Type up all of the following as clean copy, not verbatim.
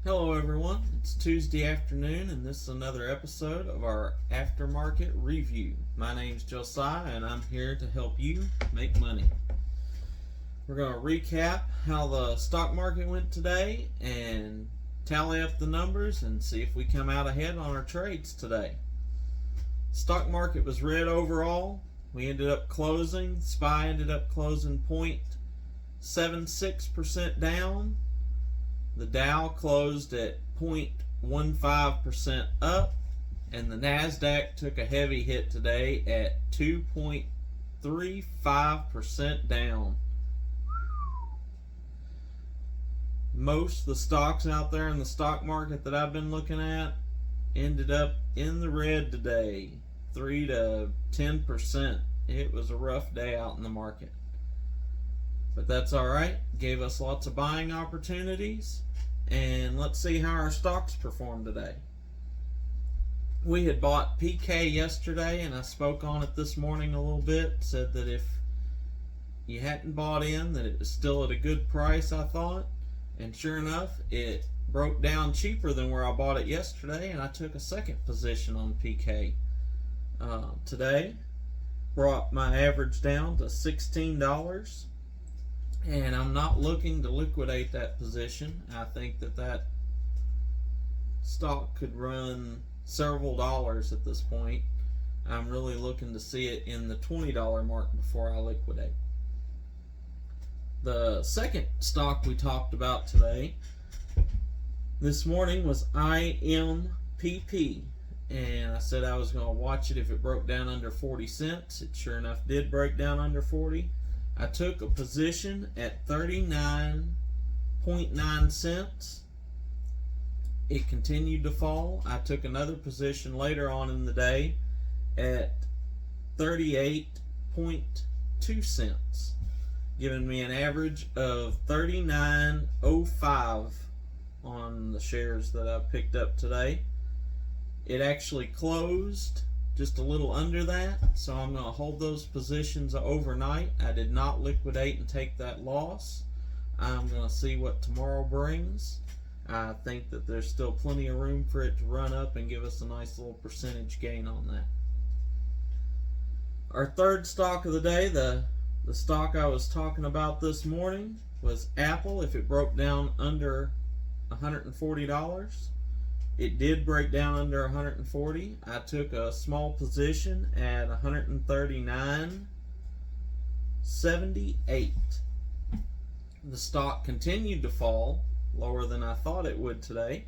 Hello, everyone. It's Tuesday afternoon, and this is another episode of our aftermarket review. My name's Josiah, and I'm here to help you make money. We're going to recap how the stock market went today and tally up the numbers and see if we come out ahead on our trades today. Stock market was red overall. We ended up closing. SPY ended up closing 0.76% down. The Dow closed at 0.15% up, and the NASDAQ took a heavy hit today at 2.35% down. Most of the stocks out there in the stock market that I've been looking at ended up in the red today, 3 to 10%. It was a rough day out in the market. But that's alright, gave us lots of buying opportunities, and let's see how our stocks performed today. We had bought PK yesterday, and I spoke on it this morning a little bit, said that if you hadn't bought in, that it was still at a good price, I thought, and sure enough, it broke down cheaper than where I bought it yesterday, and I took a second position on PK. Today, brought my average down to $16. And I'm not looking to liquidate that position. I think that stock could run several dollars at this point. I'm really looking to see it in the $20 mark before I liquidate. The second stock we talked about today, this morning, was IMPP. And I said I was going to watch it if it broke down under 40 cents. It sure enough did break down under 40. I took a position at 39.9 cents. It continued to fall. I took another position later on in the day at 38.2 cents, giving me an average of 39.05 on the shares that I picked up today. It actually closed just a little under that, so I'm going to hold those positions overnight. I did not liquidate and take that loss. I'm going to see what tomorrow brings. I think that there's still plenty of room for it to run up and give us a nice little percentage gain on that. Our third stock of the day, the stock I was talking about this morning, was Apple. If it broke down under $140, it did break down under 140. I took a small position at 139.78. The stock continued to fall, lower than I thought it would today,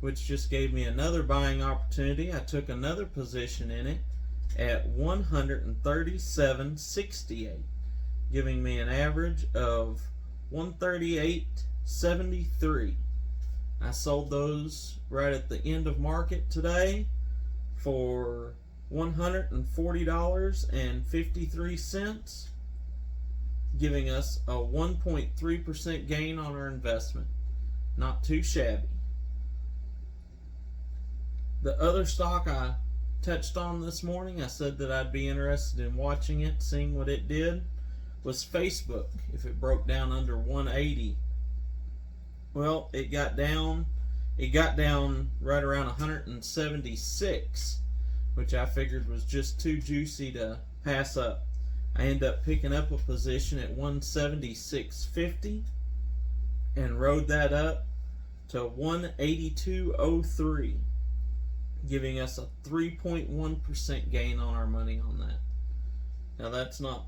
which just gave me another buying opportunity. I took another position in it at 137.68, giving me an average of 138.73. I sold those right at the end of market today for $140.53, giving us a 1.3% gain on our investment. Not too shabby. The other stock I touched on this morning, I said that I'd be interested in watching it, seeing what it did, was Facebook. If it broke down under 180. Well, it got down right around 176, which I figured was just too juicy to pass up. I ended up picking up a position at 176.50 and rode that up to 182.03, giving us a 3.1% gain on our money on that. Now that's not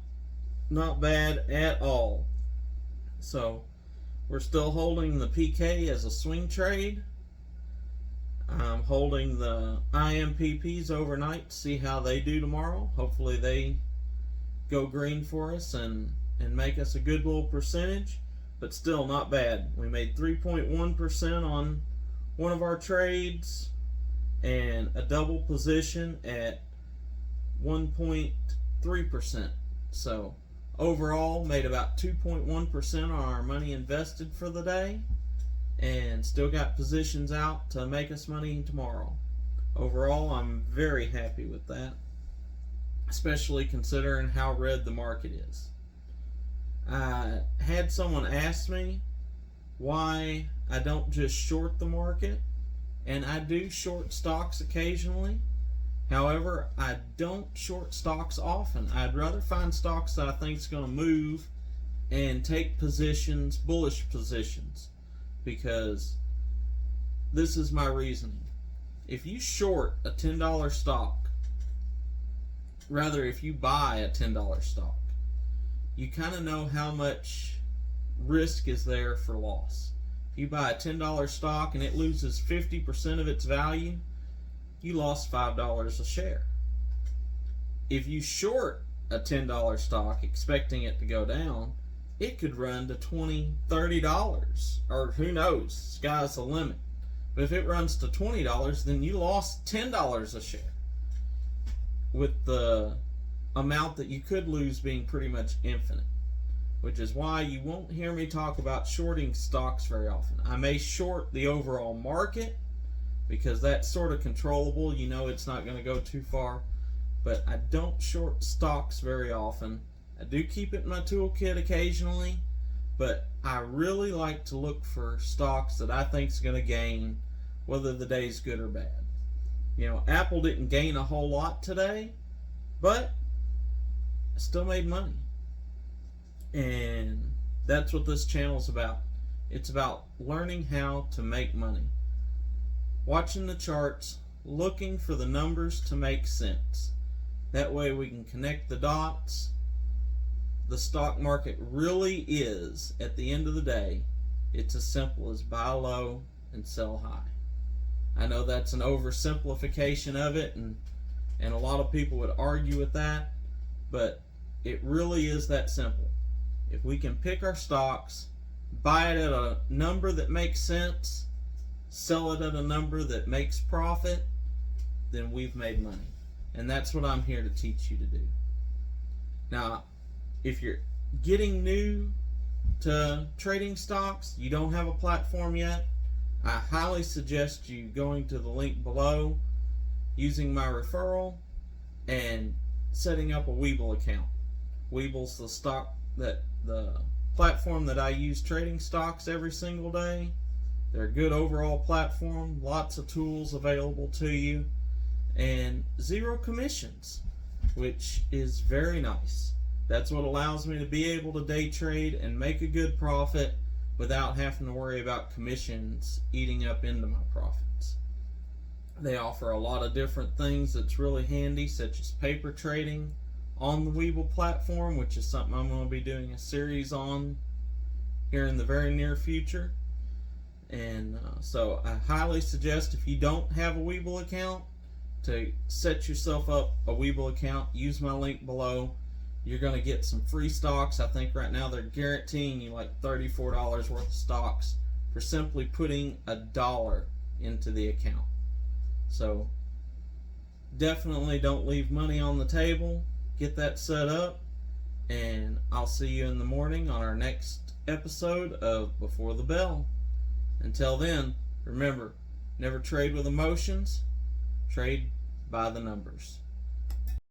bad at all. So we're still holding the PK as a swing trade. I'm holding the IMPPs overnight to see how they do tomorrow. Hopefully they go green for us and make us a good little percentage, but still not bad. We made 3.1% on one of our trades and a double position at 1.3%. So overall, made about 2.1% on our money invested for the day, and still got positions out to make us money tomorrow. Overall, I'm very happy with that, especially considering how red the market is. I had someone ask me why I don't just short the market, and I do short stocks occasionally. However, I don't short stocks often. I'd rather find stocks that I think is going to move and take positions, bullish positions, because this is my reasoning. If you short a $10 stock, rather if you buy a $10 stock, you kind of know how much risk is there for loss. If you buy a $10 stock and it loses 50% of its value, you lost $5 a share. If you short a $10 stock expecting it to go down, it could run to $20, $30, or who knows, sky's the limit. But if it runs to $20, then you lost $10 a share, with the amount that you could lose being pretty much infinite. Which is why you won't hear me talk about shorting stocks very often. I may short the overall market, because that's sort of controllable. You know it's not going to go too far. But I don't short stocks very often. I do keep it in my toolkit occasionally, but I really like to look for stocks that I think is going to gain, whether the day's good or bad. You know, Apple didn't gain a whole lot today, but I still made money. And that's what this channel is about. It's about learning how to make money. Watching the charts, looking for the numbers to make sense. That way we can connect the dots. The stock market really is, at the end of the day, it's as simple as buy low and sell high. I know that's an oversimplification of it, and a lot of people would argue with that, but it really is that simple. If we can pick our stocks, buy it at a number that makes sense, sell it at a number that makes profit, then we've made money. And that's what I'm here to teach you to do. Now, if you're getting new to trading stocks, you don't have a platform yet, I highly suggest you going to the link below, using my referral, and setting up a Webull account. Webull's the platform that I use trading stocks every single day. They're a good overall platform, lots of tools available to you, and 0 commissions, which is very nice. That's what allows me to be able to day trade and make a good profit without having to worry about commissions eating up into my profits. They offer a lot of different things that's really handy, such as paper trading on the Webull platform, which is something I'm going to be doing a series on here in the very near future. And so I highly suggest, if you don't have a Webull account, to set yourself up a Webull account. Use my link below. You're going to get some free stocks. I think right now they're guaranteeing you like $34 worth of stocks for simply putting $1 into the account. So definitely don't leave money on the table. Get that set up, and I'll see you in the morning on our next episode of Before the Bell. Until then, remember, never trade with emotions, trade by the numbers.